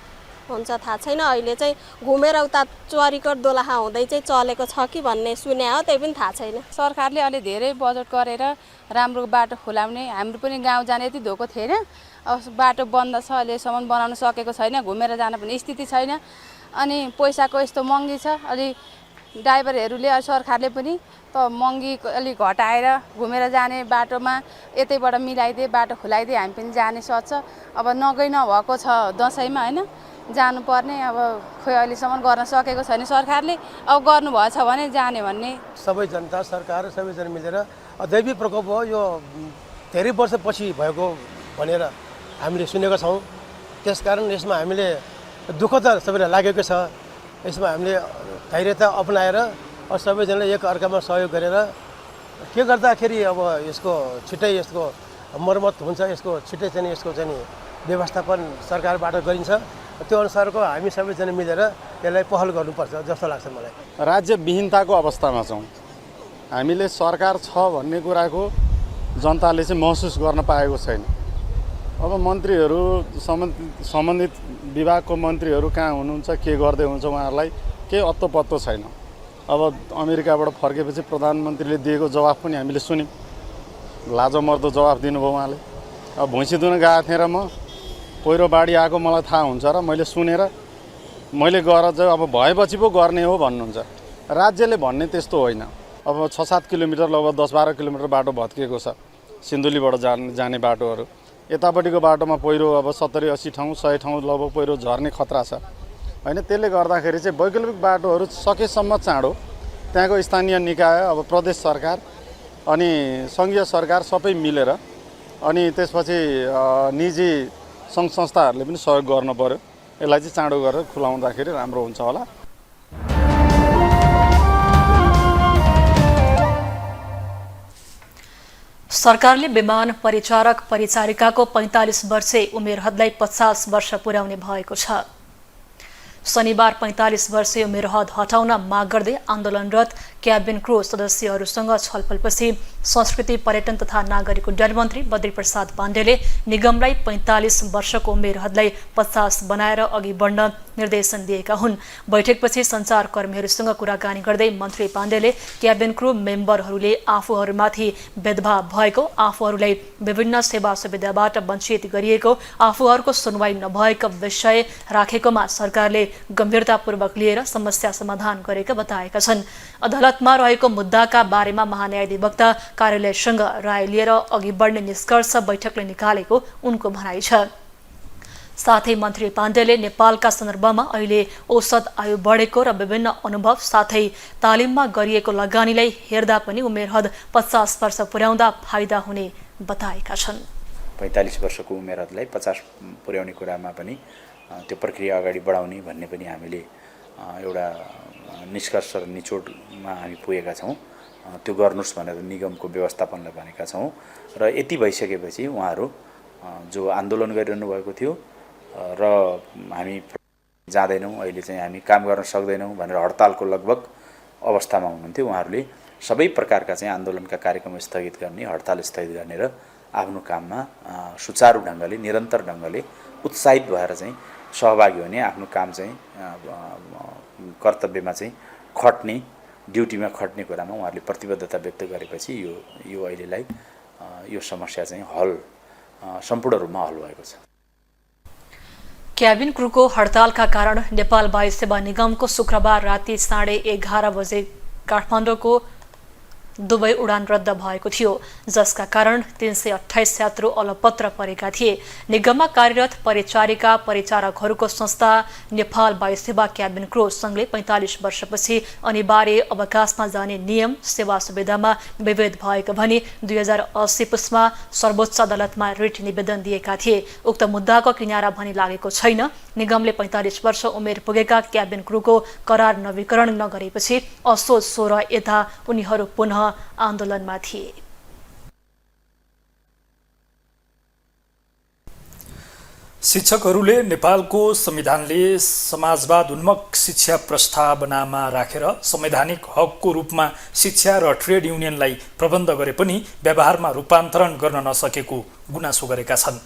Speaker 10: हुन्छ थाहा छैन। अहिले चाहिँ घुमेर उता चरीकोट दोलखा हुँदै चाहिँ चलेको छ कि भन्ने सुने हो, त्यही पनि थाहा छैन।
Speaker 11: सरकारले अलि धेरै बजेट गरेर राम्रो बाटो खोलाउने, हाम्रो पनि गाउँ जाने यति धोको थिएन। अब बाटो बन्द छ, अहिलेसम्म बनाउन सकेको छैन, घुमेर जान पनि स्थिति छैन। अनि पैसाको यस्तो महँगी छ, अलि ड्राइभरहरूले सरकारले पनि त महँगी अलि घटाएर घुमेर जाने बाटोमा यतैबाट मिलाइदिए, बाटो खोलाइदिए हामी पनि जाने सक्छ। अब नगई नभएको छ दसैँमा होइन, जानुपर्ने। अब खोइ अहिलेसम्म गर्न सकेको छैन सरकारले। अब गर्नुभएछ भने जाने भन्ने।
Speaker 12: सबै जनता, सरकार सबैजना मिलेर दैवी प्रकोप हो यो, धेरै वर्षपछि भएको भनेर हामीले सुनेका छौँ। त्यसकारण यसमा हामीले दुःख त सबैलाई लागेको छ। यसमा हामीले धैर्यता अपनाएर सबैजनाले एक अर्कामा सहयोग गरेर के गर्दाखेरि अब यसको छिट्टै यसको मर्मत हुन्छ, यसको छिट्टै चाहिँ यसको चाहिँ व्यवस्थापन सरकारबाट गरिन्छ। त्यो अनुसारको हामी सबैजना मिलेर यसलाई पहल गर्नुपर्छ जस्तो लाग्छ मलाई।
Speaker 13: राज्य विहीनताको अवस्थामा छौँ हामीले। सरकार छ भन्ने कुराको जनताले चाहिँ महसुस गर्न पाएको छैन। अब मन्त्रीहरू सम्बन्धित विभागको मन्त्रीहरू कहाँ हुनुहुन्छ, के गर्दै हुन्छ, उहाँहरूलाई केही अत्तो पत्तो छैन। अब अमेरिकाबाट फर्केपछि प्रधानमन्त्रीले दिएको जवाफ पनि हामीले सुन्यौँ। लाजो मर्दो जवाफ दिनुभयो उहाँले। अब भैँसी दुन गएको थिएँ र म, पहिरो बाढी आएको मलाई थाहा हुन्छ र मैले सुनेर मैले गएर चाहिँ अब भएपछि पो गर्ने हो भन्नुहुन्छ। राज्यले भन्ने त्यस्तो होइन। अब 6-7 किलोमिटर लगभग 10-12 किलोमिटर बाटो भत्किएको छ, सिन्धुलीबाट जाने बाटोहरू। यतापट्टिको बाटोमा पहिरो अब 70-80 ठाउँ 100 ठाउँ लगभग पहिरो झर्ने खतरा छ होइन। त्यसले गर्दाखेरि चाहिँ वैकल्पिक बाटोहरू सकेसम्म चाँडो त्यहाँको स्थानीय निकाय, अब प्रदेश सरकार अनि सङ्घीय सरकार सबै मिलेर अनि त्यसपछि निजी सङ्घ संस्थाहरूले पनि सहयोग गर्नु पर्यो। यसलाई चाहिँ चाँडो गरेर खुलाउँदाखेरि राम्रो हुन्छ होला।
Speaker 1: सरकारले विमान परिचारक परिचारिकाको 45 वर्षे उमेर हदलाई 50 वर्ष पुर्याउने भएको छ। शनिबार 45 वर्षीय उमेर हद हटाउन माग गर्दै आन्दोलनरत क्याबिन क्रू सदस्यहरूसँग छलफलपछि संस्कृति पर्यटन तथा नागरिक उड्डयन मन्त्री बद्रीप्रसाद पाण्डेले निगमलाई 45 वर्षको उमेर हदलाई 50 बनाएर अघि बढ्न निर्देशन दिएका हुन्। बैठकपछि सञ्चारकर्मीहरूसँग कुराकानी गर्दै मन्त्री पाण्डेले क्याबिन क्रू मेम्बरहरूले आफूहरूमाथि भेदभाव भएको, आफूहरूलाई विभिन्न सेवा सुविधाबाट वञ्चित गरिएको, आफूहरूको सुनवाई नभएको विषय राखेकोमा सरकारले गम्भीरतापूर्वक लिएर समस्या समाधान गरेका बताएका छन्। अदालतमा रहेको मुद्दाका बारेमा महान्यायाधिवक्ता कार्यालयसँग राय लिएर अघि बढ्ने निष्कर्ष बैठकले निकालेको उनको भनाइ छ। साथै मन्त्री पाण्डेले नेपालका सन्दर्भमा अहिले औसत आयु बढेको र विभिन्न अनुभव साथै तालिममा गरिएको लगानीलाई हेर्दा पनि उमेर हद 50 वर्ष पुर्याउँदा फाइदा हुने बताएका छन्।
Speaker 14: 45 वर्षको उमेर हदलाई 50 पुर्याउने कुरामा पनि त्यो प्रक्रिया अगाडि बढाउने भन्ने पनि हामीले एउटा निष्कर्ष र निचोडमा हामी पुगेका छौँ। त्यो गर्नुहोस् भनेर निगमको व्यवस्थापनलाई भनेका छौँ र यति भइसकेपछि उहाँहरू जो आन्दोलन गरिरहनु भएको थियो र हामी जाँदैनौँ, अहिले चाहिँ हामी काम गर्न सक्दैनौँ भनेर हडतालको लगभग अवस्थामा हुनुहुन्थ्यो। उहाँहरूले सबै प्रकारका चाहिँ आन्दोलनका कार्यक्रम स्थगित गर्ने, हडताल स्थगित गर्ने र आफ्नो काममा सुचारू ढङ्गले निरन्तर ढङ्गले उत्साहित भएर चाहिँ सहभागी हुने, आफ्नो काम चाहिँ कर्तव्यमा चाहिँ खट्ने, ड्युटीमा खट्ने कुरामा उहाँहरूले प्रतिबद्धता व्यक्त गरेपछि यो अहिलेलाई यो समस्या चाहिँ सम्पूर्ण रूपमा हल भएको छ।
Speaker 1: क्याबिन क्रूको हडतालका कारण नेपाल वायु सेवा निगमको शुक्रबार राति 11:30 बजे काठमाडौँको दुवै उडान रद्द भएको थियो, जसका कारण 328 यात्रु अलपत्र परेका थिए। निगममा कार्यरत परिचारिका परिचारकहरूको संस्था नेपाल वायु सेवा क्याबिन क्रू संघले 45 वर्षपछि अनिवार्य अवकाशमा जाने नियम सेवा सुविधामा विभेद भएको भनी 2080 पुसमा सर्वोच्च अदालतमा रिट निवेदन दिएका थिए। उक्त मुद्दाको किनारा भनी लागेको छैन। निगमले 45 वर्ष उमेर पुगेका क्याबिन क्रूको करार नवीकरण नगरेपछि असोज 16 यता उनीहरू पुनः आन्दोलनमा थिए।
Speaker 2: शिक्षकहरूले नेपालको संविधानले समाजवाद उन्मुख शिक्षा प्रस्तावनामा राखेर संवैधानिक हकको रूपमा शिक्षा र ट्रेड युनियनलाई प्रबन्ध गरे पनि व्यवहारमा रूपान्तरण गर्न नसकेको गुनासो गरेका छन्।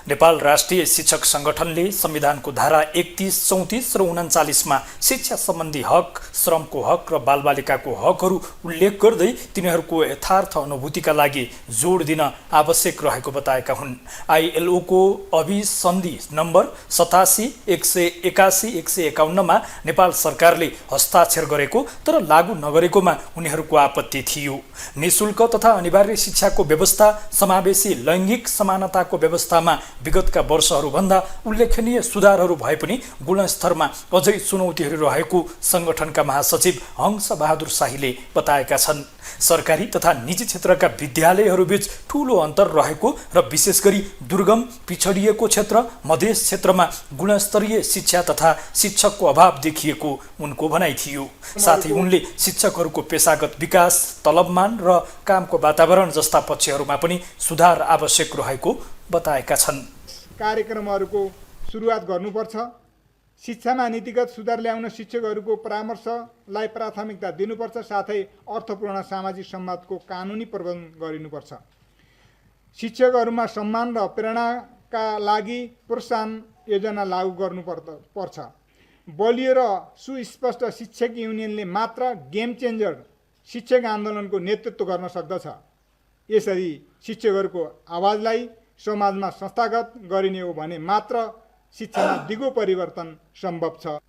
Speaker 2: नेपाल राष्ट्रिय शिक्षक संगठनले संविधानको धारा 31, 34 र 39मा शिक्षा सम्बन्धी हक, श्रमको हक र बालबालिकाको हकहरू उल्लेख गर्दै तिनीहरूको यथार्थ अनुभूतिका लागि जोड दिन आवश्यक रहेको बताएका हुन्। आईएलओको अभिसन्धि नम्बर 87, 181, 151मा नेपाल सरकारले हस्ताक्षर गरेको तर लागू नगरेकोमा उनीहरूको आपत्ति थियो। निशुल्क तथा अनिवार्य शिक्षाको व्यवस्था, समावेशी लैङ्गिक समानताको व्यवस्थामा विगतका वर्षहरूभन्दा उल्लेखनीय सुधारहरू भए पनि गुणस्तरमा अझै चुनौतीहरू रहेको संगठनका महासचिव हंस बहादुर शाहीले बताएका छन्। सरकारी तथा निजी क्षेत्रका विद्यालयहरूबीच ठूलो अन्तर रहेको र विशेष गरी दुर्गम, पिछडिएको क्षेत्र, मधेस क्षेत्रमा गुणस्तरीय शिक्षा तथा शिक्षकको अभाव देखिएको उनको भनाइ थियो। साथै उनले शिक्षकहरूको पेशागत विकास, तलबमान र कामको वातावरण जस्ता पक्षहरूमा पनि सुधार आवश्यक रहेको बताएका छन्।
Speaker 15: कार्यक्रमहरूको सुरुवात गर्नुपर्छ। शिक्षामा नीतिगत सुधार ल्याउन शिक्षकहरूको परामर्शलाई प्राथमिकता दिनुपर्छ। साथै अर्थपूर्ण सामाजिक संवादको कानुनी प्रबन्ध गरिनुपर्छ। शिक्षकहरूमा सम्मान र प्रेरणाका लागि प्रोत्साहन योजना लागू गर्नुपर्छ। बलियो र सुस्पष्ट शिक्षक युनियनले मात्र गेम चेन्जर शिक्षक आन्दोलनको नेतृत्व गर्न सक्दछ। यसरी शिक्षकहरूको आवाजलाई समाजमा संस्थागत गरिने हो भने मात्र शिक्षामा दिगो परिवर्तन सम्भव छ।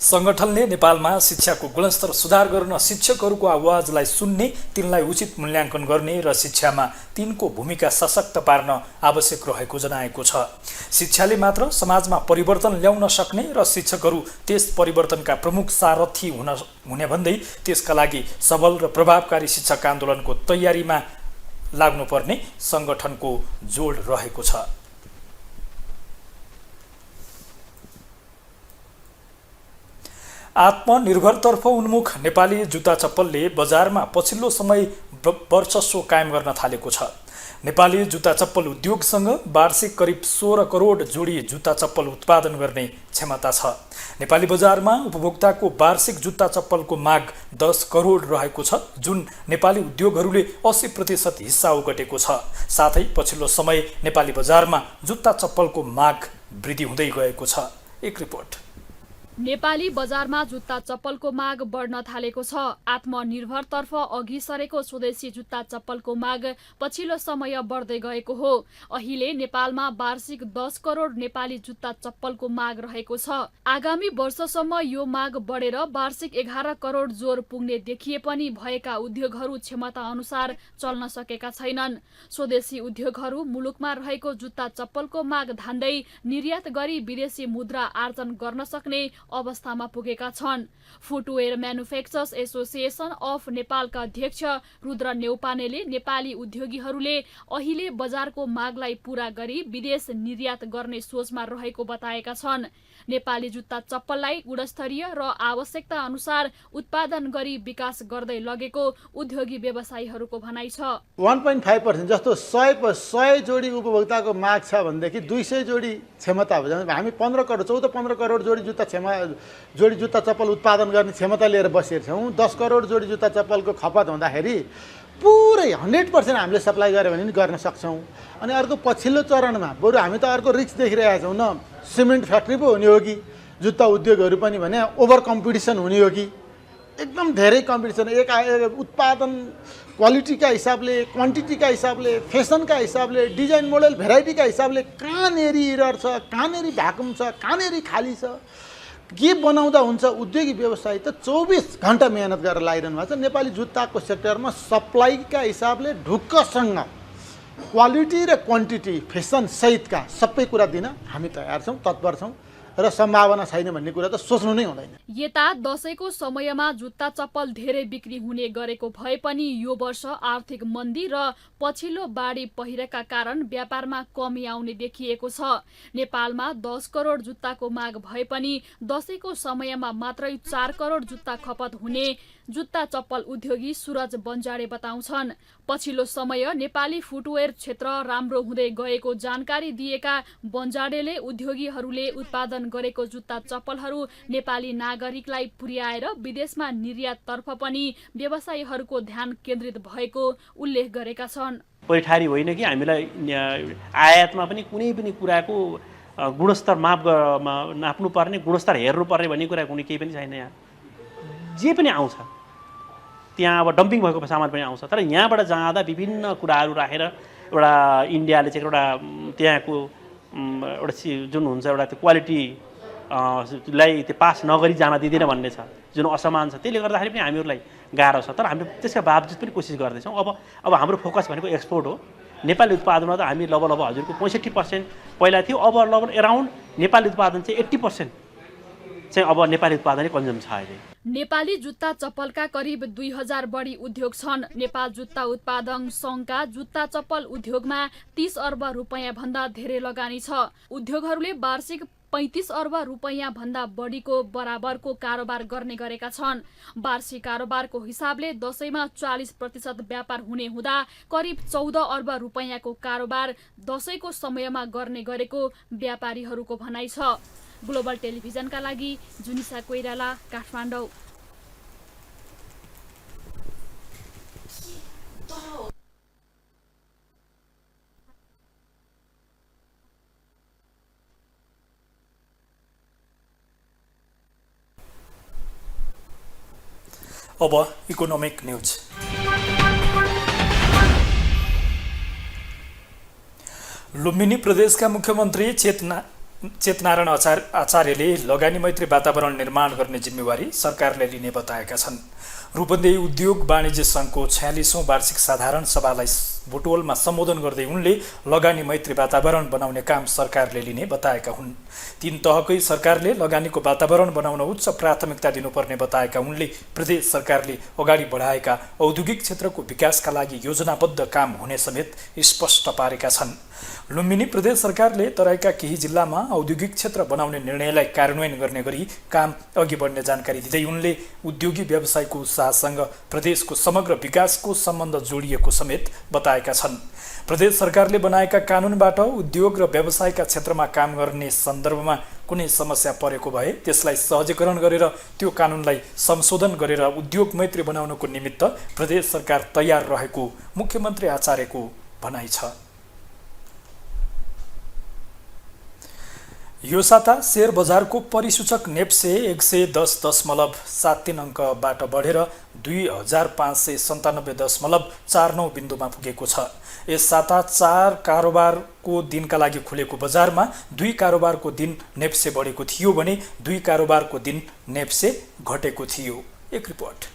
Speaker 2: संगठनले नेपालमा शिक्षाको गुणस्तर सुधार गर्न शिक्षकहरूको आवाजलाई सुन्ने, तिनलाई उचित मूल्याङ्कन गर्ने र शिक्षामा तिनको भूमिका सशक्त पार्न आवश्यक रहेको जनाएको छ। शिक्षाले मात्र समाजमा परिवर्तन ल्याउन सक्ने र शिक्षकहरू त्यस परिवर्तनका प्रमुख सारथी हुने भन्दै त्यसका लागि सबल र प्रभावकारी शिक्षक आन्दोलनको तयारीमा लाग्नुपर्ने संगठनको जोड रहेको छ। आत्मनिर्भरतर्फ उन्मुख नेपाली जुत्ता चप्पलले बजारमा पछिल्लो समय वर्चस्व कायम गर्न थालेको छ। नेपाली जुत्ता चप्पल उद्योगसँग वार्षिक करिब 16 करोड जोडी जुत्ता चप्पल उत्पादन गर्ने क्षमता छ। नेपाली बजारमा उपभोक्ताको वार्षिक जुत्ता चप्पलको माग 10 करोड रहेको छ, जुन नेपाली उद्योगहरूले 80% हिस्सा ओगटेको छ। साथै पछिल्लो समय नेपाली बजारमा जुत्ता चप्पलको माग वृद्धि हुँदै गएको छ। एक रिपोर्ट।
Speaker 8: नेपाली बजारमा जुत्ता चप्पलको माग बढ्न थालेको छ। आत्मनिर्भरतर्फ अघि सरेको स्वदेशी जुत्ता चप्पलको माग पछिल्लो समय बढ्दै गएको हो। अहिले नेपालमा वार्षिक 10 करोड नेपाली जुत्ता चप्पलको माग रहेको छ। आगामी वर्षसम्म यो माग बढेर वार्षिक 11 करोड जोर पुग्ने देखिए पनि भएका उद्योगहरू क्षमता अनुसार चल्न सकेका छैनन्। स्वदेशी उद्योगहरू मुलुकमा रहेको जुत्ता चप्पलको माग धान्दै निर्यात गरी विदेशी मुद्रा आर्जन गर्न सक्ने अवस्थामा पुगेका छन्। फुटवेयर म्यानुफ्याक्चर्स एसोसिएसन अफ नेपालका अध्यक्ष रुद्र नेउपानेले नेपाली उद्योगीहरूले अहिले बजारको मागलाई पूरा गरी विदेश निर्यात गर्ने सोचमा रहेको बताएका छन्। नेपाली जुत्ता चप्पललाई गुणस्तरीय र आवश्यकता अनुसार उत्पादन गरी विकास गर्दै लगेको उद्योगी व्यवसायीहरूको भनाइ छ।
Speaker 16: 1.5% जस्तो 100 जोडी उपभोक्ताको माग छ भनेदेखि 200 जोडी क्षमता हो। हामी 14 करोड जोडी जुत्ता चप्पल उत्पादन गर्ने क्षमता लिएर बसेका छौँ। 10 करोड जोडी जुत्ता चप्पलको खपत हुँदाखेरि पुरै 100% हामीले सप्लाई गऱ्यो भने नि गर्न सक्छौँ। अनि अर्को पछिल्लो चरणमा बरु हामी त अर्को रिस्क देखिरहेका छौँ न, सिमेन्ट फ्याक्ट्री पो हुने हो कि जुत्ता उद्योगहरू पनि भने ओभर कम्पिटिसन हुने हो कि। एकदम धेरै कम्पिटिसन, एक उत्पादन क्वालिटीका हिसाबले, क्वान्टिटीका हिसाबले, फेसनका हिसाबले, डिजाइन मोडल भेराइटीका हिसाबले कहाँनेरि इरर छ, कहाँनेरि भ्याकुम छ, कहाँनेरि खाली छ, के बनाउँदा हुन्छ। उद्योगी व्यवसायी त 24 घण्टा मेहनत गरेर लागिरहनु भएको छ। नेपाली जुत्ताको सेक्टरमा सप्लाईका हिसाबले ढुक्कसँग क्वालिटी र क्वान्टिटी फेसन सहितका सबै कुरा दिन हामी तयार छौँ, तत्पर छौँ र सम्भावना छैन भन्ने कुरा त सोच्नु नै हुँदैन।
Speaker 8: यता दशैंको समयमा जुत्ता चप्पल धेरै बिक्री हुने गरेको भए पनि यो वर्ष आर्थिक मन्दी र पछिल्लो बाढी पहिरोका कारण व्यापारमा कमी आउने देखिएको छ। नेपालमा 10 करोड जुत्ताको माग भए पनि दशैंको समयमा मात्रै 4 करोड जुत्ता खपत हुने जुत्ता चप्पल उद्योगी सुरज बन्जाडे बताउँछन्। पछिल्लो समय नेपाली फुटवेयर क्षेत्र राम्रो हुँदै गएको जानकारी दिएका बन्जाडेले उद्योगीहरूले उत्पादन गरेको जुत्ता चप्पलहरू नेपाली नागरिकलाई पुर्याएर विदेशमा निर्याततर्फ पनि व्यवसायीहरूको ध्यान केन्द्रित भएको उल्लेख गरेका छन्।
Speaker 17: पैठारी होइन कि हामीलाई आयातमा पनि कुनै पनि कुराको गुणस्तर नाप्नुपर्ने, गुणस्तर हेर्नुपर्ने भन्ने कुरा कुनै केही पनि छैन। यहाँ जे पनि आउँछ त्यहाँ अब डम्पिङ भएको सामान पनि आउँछ, तर यहाँबाट जाँदा विभिन्न कुराहरू राखेर एउटा इन्डियाले चाहिँ एउटा त्यहाँको एउटा जुन हुन्छ एउटा त्यो क्वालिटीलाई त्यो पास नगरी जान दिँदैन भन्ने छ, जुन असमान छ। त्यसले गर्दाखेरि पनि हामीहरूलाई गाह्रो छ, तर हामीले त्यसका बावजुद पनि कोसिस गर्दैछौँ। अब हाम्रो फोकस भनेको एक्सपोर्ट हो। नेपाली उत्पादनमा त हामी लगभग हजुरको 65% पहिला थियो, अब लगभग एराउन्ड नेपाली उत्पादन चाहिँ 80% चाहिँ अब नेपाली उत्पादनै कन्ज्युम छ अहिले।
Speaker 8: नेपाली जुत्ता चप्पलका करिब 2000 बढी उद्योग छन्। नेपाल जुत्ता उत्पादन सङ्घका जुत्ता चप्पल उद्योगमा 30 अर्ब रुपैयाँ भन्दा धेरै लगानी छ। उद्योगहरूले वार्षिक 35 अर्ब रुपैयाँ भन्दा बढीको बराबरको कारोबार गर्ने गरेका छन्। वार्षिक कारोबारको हिसाबले दशैंमा 40% व्यापार हुने हुँदा करिब 14 अर्ब रुपैयाँको कारोबार दशैंको समयमा गर्ने गरेको व्यापारीहरूको भनाइ छ। ग्लोबल टेलिभिजनका लागि जुनिसा कोइराला, काठमाडौँ।
Speaker 2: अब इकोनोमिक न्यूज। लुम्बिनी प्रदेशका मुख्यमन्त्री चेतनारायण आचार्यले लगानी मैत्री वातावरण निर्माण गर्ने जिम्मेवारी सरकारले लिने बताएका छन्। रूपन्देही उद्योग वाणिज्य सङ्घको 46औं वार्षिक साधारण सभालाई बुटवलमा सम्बोधन गर्दै उनले लगानी मैत्री वातावरण बनाउने काम सरकारले लिने बताएका हुन्। 3 तहकै सरकारले लगानीको वातावरण बनाउन उच्च प्राथमिकता दिनुपर्ने बताएका उनले प्रदेश सरकारले अगाडि बढाएका औद्योगिक क्षेत्रको विकासका लागि योजनाबद्ध काम हुने समेत स्पष्ट पारेका छन्। लुम्बिनी प्रदेश सरकारले तराईका केही जिल्लामा औद्योगिक क्षेत्र बनाउने निर्णयलाई कार्यान्वयन गर्ने गरी काम अघि बढ्ने जानकारी दिँदै उनले उद्योगी व्यवसायको उत्साहसँग प्रदेशको समग्र विकासको सम्बन्ध जोडिएको समेत बताएका छन्। प्रदेश सरकारले बनाएका कानुनबाट उद्योग र व्यवसायका क्षेत्रमा काम गर्ने सन्दर्भमा कुनै समस्या परेको भए त्यसलाई सहजीकरण गरेर त्यो कानुनलाई संशोधन गरेर उद्योग मैत्री बनाउनको निमित्त प्रदेश सरकार तयार रहेको मुख्यमन्त्री आचार्यको भनाइ छ। यो साता शेयर बजारको परिसूचक नेप्से 110.73 अङ्कबाट बढेर 2597.49 बिन्दुमा पुगेको छ। यस साता 4 कारोबारको दिनका लागि खुलेको बजारमा 2 कारोबारको दिन नेप्से बढेको थियो भने 2 कारोबारको दिन नेप्से घटेको थियो। एक रिपोर्ट।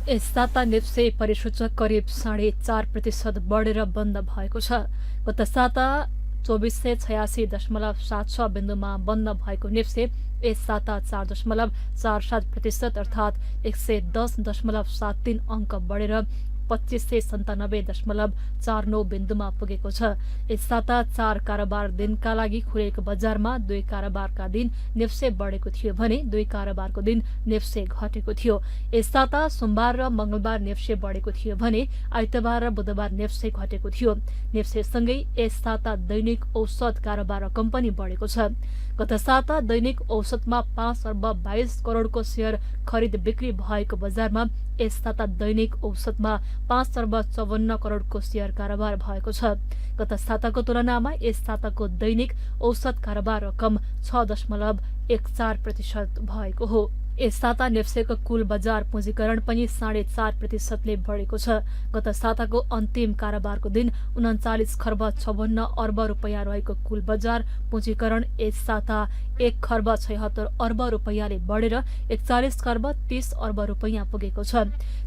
Speaker 1: यस साता नेप्से परिसूचक करिब 4.5% बढेर बन्द भएको छ। गत साता 2486.76 बिन्दुमा बन्द भएको नेप्से यस साता 4.47% अर्थात् 110.73 अङ्क बढेर 2597.49 बिन्दुमा पुगेको छ। यस साता 4 कारोबार दिनका लागि खुलेको बजारमा 2 कारोबारका दिन नेप्से बढेको थियो भने 2 कारोबारको दिन नेप्से घटेको थियो। यस साता सोमबार र मंगलबार नेप्से बढेको थियो भने आइतबार र बुधबार नेप्से घटेको थियो। नेप्सेसँगै यस साता दैनिक औसत कारोबार रकम पनि बढेको छ। गत साता दैनिक औसतमा 5 अर्ब 22 करोडको शेयर खरिद बिक्री भएको बजारमा यस साता दैनिक औसतमा 5 अर्ब 54 करोडको शेयर कारोबार भएको छ। गत साताको तुलनामा यस साताको दैनिक औसत कारोबार रकम 6.14% भएको हो। यस साता नेप्सेको कुल बजार पुँजीकरण पनि 4.5%ले बढेको छ। गत साताको अन्तिम कारोबारको दिन 39 खर्ब 56 अर्ब रुपैयाँ रहेको कुल बजार पुँजीकरण यस साता 1 खर्ब 76 अर्ब रुपैयाँले बढेर 41 खर्ब 30 अर्ब रुपैयाँ पुगेको छ।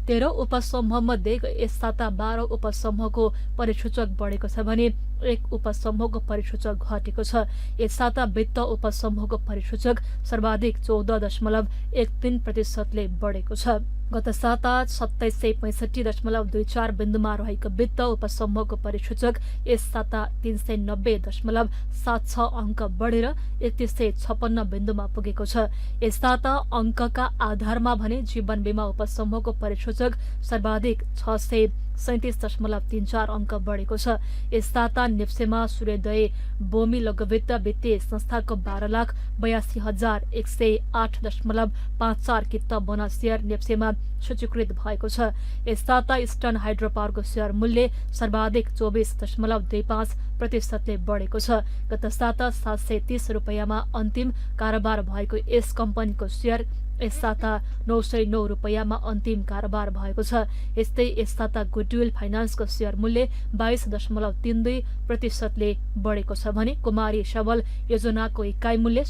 Speaker 1: 13 उपसमूहमध्ये यस साता 12 उपसमूहको परिसूचक बढेको छ भने 1 उपसमूहको परिसूचक घटेको छ। यस साता वित्त उपसमूहको परिसूचक सर्वाधिक 14.13%ले बढेको छ। गत साता 2765.24 बिन्दुमा रहेको वित्त उपसमूहको परिसूचक यस साता 390.76 अङ्क बढेर 3156 बिन्दुमा पुगेको छ। यस साता अङ्कका आधारमा भने जीवन बीमा उपसमूहको परिसूचक सर्वाधिक 637.34 अङ्क बढेको छ। यस साता नेप्सेमा सूर्योदय बोमी लघुवित्त वित्तीय संस्थाको 12,82,108.54 कित्त बोनस शेयर नेप्सेमा सूचीकृत भएको छ। यस साता इस्टर्न हाइड्रो पावरको शेयर मूल्य सर्वाधिक 24.25%ले बढेको छ। गत साता 730 रुपैयाँमा अन्तिम कारोबार भएको यस कम्पनीको शेयर यस साता 909 रुपैयाँमा अन्तिम कारोबार भएको छ। यस्तै यस साता गुडविल फाइनान्सको शेयर मूल्य 22.32%ले बढेको छ भने कुमारी सबल योजनाको इकाइ मूल्य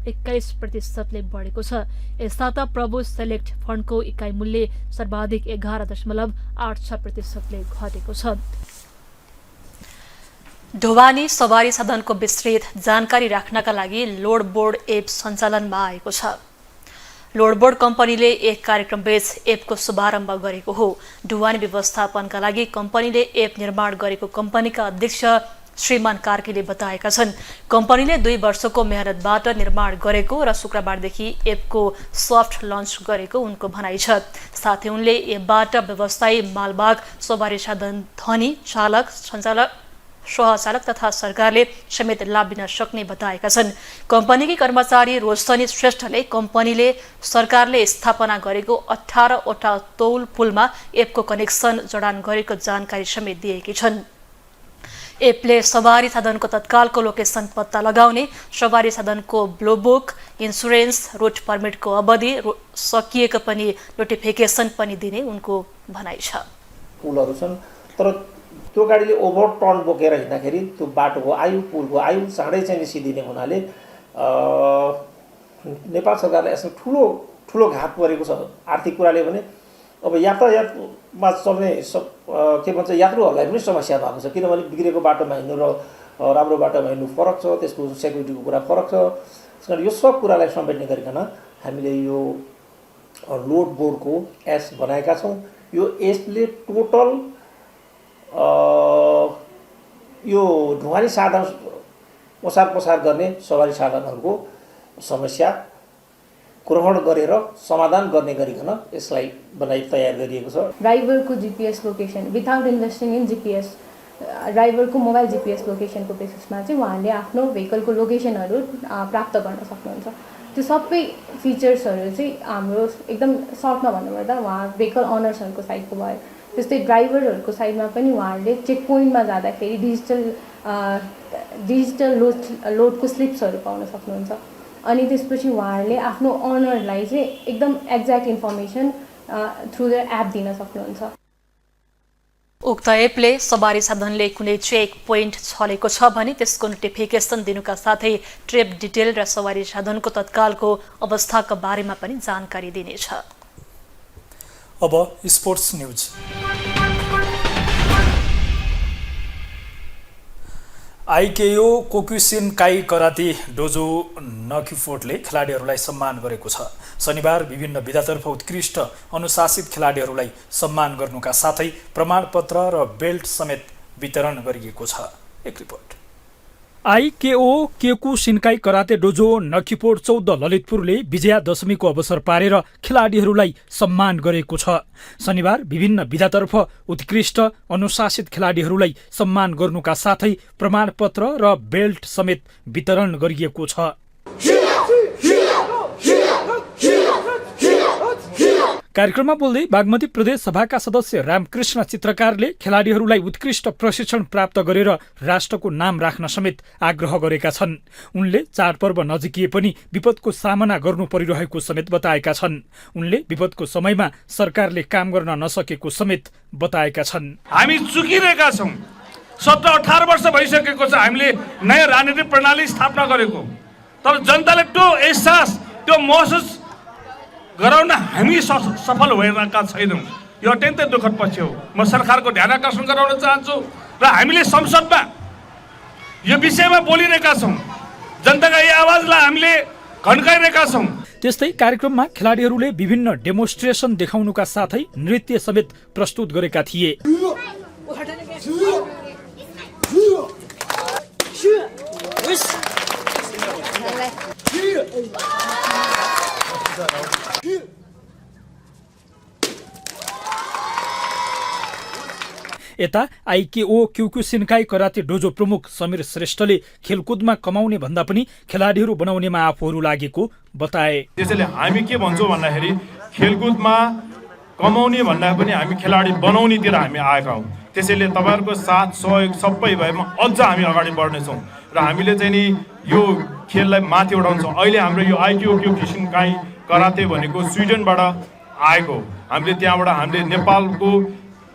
Speaker 1: 21.5%ले बढेको छ। यस साता प्रभु सेलेक्ट फन्डको इकाइ मूल्य सर्वाधिक 11.86%ले घटेको छ। ढुवानी सवारी साधनको विस्तृत जानकारी राख्नका लागि लोड बोर्ड एप सञ्चालनमा आएको छ। लोडबोर्ड कम्पनीले एक कार्यक्रमबीच एपको शुभारम्भ गरेको हो। ढुवानी व्यवस्थापनका लागि कम्पनीले एप निर्माण गरेको कम्पनीका अध्यक्ष श्रीमान कार्कीले बताएका छन्। कम्पनीले 2 वर्षको मेहनतबाट निर्माण गरेको र शुक्रबारदेखि एपको सफ्ट लन्च गरेको उनको भनाइ छ। साथै उनले एपबाट व्यवसायी मालवाहक सवारी साधन धनी चालक सञ्चालक सहचालक तथा सरकारले समेत लाभ लिन सक्ने बताएका छन्। कम्पनीकी कर्मचारी रोशनी श्रेष्ठले कम्पनीले सरकारले स्थापना गरेको 18वटा तौल पुलमा एपको कनेक्सन जडान गरेको जानकारी समेत दिएकी छन्। एपले सवारी साधनको तत्कालको लोकेसन पत्ता लगाउने, सवारी साधनको ब्लूबुक, इन्सुरेन्स, रुट पर्मिटको अवधि सकिएको पनि नोटिफिकेसन पनि दिने उनको भनाइ छ।
Speaker 18: पुलहरू छन् तर त्यो गाडीले ओभरटर्न बोकेर हिँड्दाखेरि त्यो बाटोको आयु पुलको आयु चाँडै चाहिँ निस्किदिने हुनाले नेपाल सरकारले यसमा ठुलो घात परेको छ। आर्थिक कुराले भने अब यातायातमा चल्ने के भन्छ यात्रुहरूलाई पनि समस्या भएको छ, किनभने बिग्रेको बाटोमा हिँड्नु र राम्रो बाटोमा हिँड्नु फरक छ, त्यसको सेक्युरिटीको कुरा फरक छ। त्यस कारण यो सब कुरालाई समेट्ने गरिकन हामीले यो लोड बोर्डको एस बनाएका छौँ। यो एसले टोटल यो ढुवानी साधन ओसार पसार गर्ने सवारी साधनहरूको समस्या ग्रहण गरेर समाधान गर्ने गरिकन यसलाई तयार गरिएको छ।
Speaker 19: ड्राइभरको GPS location without investing in GPS, ड्राइभरको मोबाइल जीपीएस लोकेसनको बेसिसमा चाहिँ उहाँले आफ्नो भेहिकलको लोकेसनहरू प्राप्त गर्न सक्नुहुन्छ। त्यो सबै फिचर्सहरू चाहिँ हाम्रो एकदम सर्टमा भन्नुपर्दा उहाँ भेहिकल अनर्सहरूको साइडको भयो। त्यस्तै ड्राइभरहरूको साइडमा पनि उहाँहरूले चेक पोइन्टमा जाँदाखेरि डिजिटल लोडको स्लिप्सहरू पाउन सक्नुहुन्छ। अनि त्यसपछि उहाँहरूले आफ्नो अनरलाई चाहिँ एकदम exact information through the app दिन सक्नुहुन्छ।
Speaker 1: उक्त एपले सवारी साधनले कुनै चेक पोइन्ट छलेको छ भने त्यसको नोटिफिकेसन दिनुका साथै ट्रिप डिटेल र सवारी साधनको तत्कालको अवस्थाका बारेमा पनि जानकारी दिनेछ।
Speaker 2: अब स्पोर्ट्स न्यूज। आइकेओ कोक्युसिनकाई कराते डोजो नकिफोर्टले खेलाडीहरूलाई सम्मान गरेको छ। शनिबार विभिन्न विधातर्फ उत्कृष्ट अनुशासित खेलाडीहरूलाई सम्मान गर्नुका साथै प्रमाणपत्र र बेल्ट समेत वितरण गरिएको छ। एक रिपोर्ट। आइकेओ क्योकुसिनकाई कराते डोजो नकिफोर्ट 14 ललितपुरले विजयादशमीको अवसर पारेर खेलाडीहरूलाई सम्मान गरेको छ। शनिबार विभिन्न विधातर्फ उत्कृष्ट अनुशासित खेलाडीहरूलाई सम्मान गर्नुका साथै प्रमाणपत्र र बेल्ट समेत वितरण गरिएको छ। कार्यक्रममा बोल्दै बागमती प्रदेश सभाका सदस्य रामकृष्ण चित्रकारले खेलाडीहरूलाई उत्कृष्ट प्रशिक्षण प्राप्त गरेर राष्ट्रको नाम राख्न समेत आग्रह गरेका छन्। उनले चाडपर्व नजिकिए पनि विपदको सामना गर्नु परिरहेको समेत बताएका छन्। उनले विपदको समयमा सरकारले काम गर्न नसकेको समेत बताएका छन्।
Speaker 20: हामी चुकिरहेका छौँ। 17-18 वर्ष भइसकेको छ हामीले नयाँ राजनीतिक प्रणाली स्थापना गरेको, तर जनताले त्यो एहसास त्यो महसुस गराउन हामी सफल भइरहेका छैनौँ। यो अत्यन्तै दुःखद पक्ष हो। म सरकारको ध्यान आकर्षण गराउन चाहन्छु र हामीले संसदमा यो विषयमा बोलिरहेका छौँ। जनताका यो आवाजलाई हामीले घन्काइरहेका छौँ।
Speaker 2: त्यस्तै कार्यक्रममा खेलाडीहरूले विभिन्न डेमोन्स्ट्रेसन देखाउनुका साथै नृत्य समेत प्रस्तुत गरेका थिए। यता आइकेओ क्योकुसिनकाई कराते डोजो प्रमुख समीर श्रेष्ठले खेलकुदमा कमाउने भन्दा पनि खेलाडीहरू बनाउनेमा आफूहरू लागेको बताए।
Speaker 20: त्यसैले हामी के भन्छौँ भन्दाखेरि खेलकुदमा कमाउने भन्दा पनि हामी खेलाडी बनाउनेतिर हामी आएका हौँ। त्यसैले तपाईँहरूको साथ सहयोग सबै भएमा अझ हामी अगाडि बढ्नेछौँ र हामीले चाहिँ नि यो खेललाई माथि उठाउँछौँ। अहिले हाम्रो यो आइकेओ क्योकुसिनकाई कराते भनेको स्विडेनबाट आएको। हामीले त्यहाँबाट हामीले नेपालको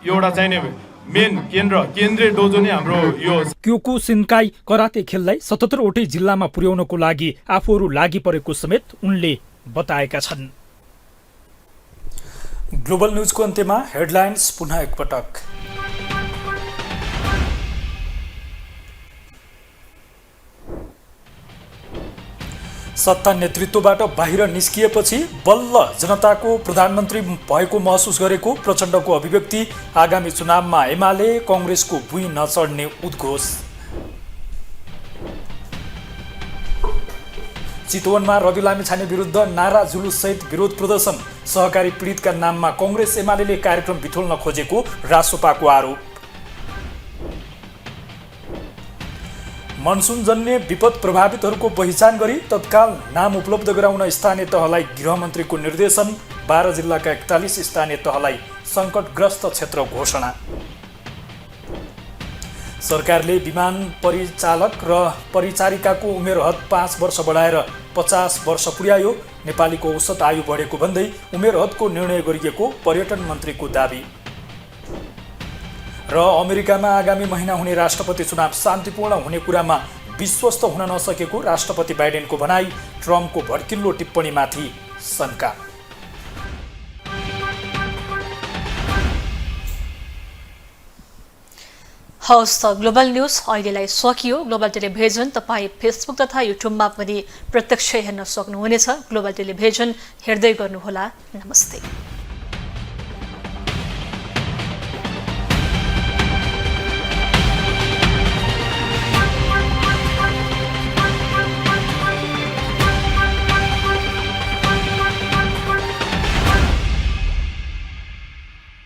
Speaker 20: एउटा चाहिँ मेन केन्द्रीय डोजो नै हाम्रो यो
Speaker 2: क्योकुसिनकाई कराते खेललाई 77 वटै जिल्लामा पुर्याउनको लागि आफूहरू लागि परेको समेत उनले बताएका छन्। ग्लोबल न्युजको अन्त्यमा हेडलाइन्स पुनः एकपटक। सत्ता नेतृत्वबाट बाहिर निस्किएपछि बल्ल जनताको प्रधानमन्त्री भएको महसुस गरेको प्रचण्डको अभिव्यक्ति। आगामी चुनावमा एमाले कांग्रेसको भुइँ नचढ्ने उद्घोष। चितवनमा रवि लामिछाने विरुद्ध नारा जुलुससहित विरोध प्रदर्शन। सहकारी पीडितका नाममा कांग्रेस एमाले कार्यक्रम बिथोल्न खोजेको रासोपाको आरोप। मनसुनजन्य विपद प्रभावितहरूको पहिचान गरी तत्काल नाम उपलब्ध गराउन स्थानीय तहलाई गृहमन्त्रीको निर्देशन। 12 जिल्लाका 41 स्थानीय तहलाई सङ्कटग्रस्त क्षेत्र घोषणा। सरकारले विमान परिचालक र परिचारिकाको उमेर हद 5 वर्ष बढाएर 50 वर्ष पुर्यायो। नेपालीको औसत आयु बढेको भन्दै उमेर हदको निर्णय गरिएको पर्यटन मन्त्रीको दाबी। र अमेरिकामा आगामी महिना हुने राष्ट्रपति चुनाव शान्तिपूर्ण हुने कुरामा विश्वस्त हुन नसकेको राष्ट्रपति बाइडेनको भनाई। ट्रम्पको भड्किल्लो टिप्पणीमाथि शङ्का।
Speaker 1: हवस् त ग्लोबल न्युज अहिलेलाई सकियो। ग्लोबल टेलिभिजन तपाईँ फेसबुक तथा युट्युबमा पनि प्रत्यक्ष हेर्न सक्नुहुनेछ। ग्लोबल टेलिभिजन हेर्दै गर्नुहोला। नमस्ते।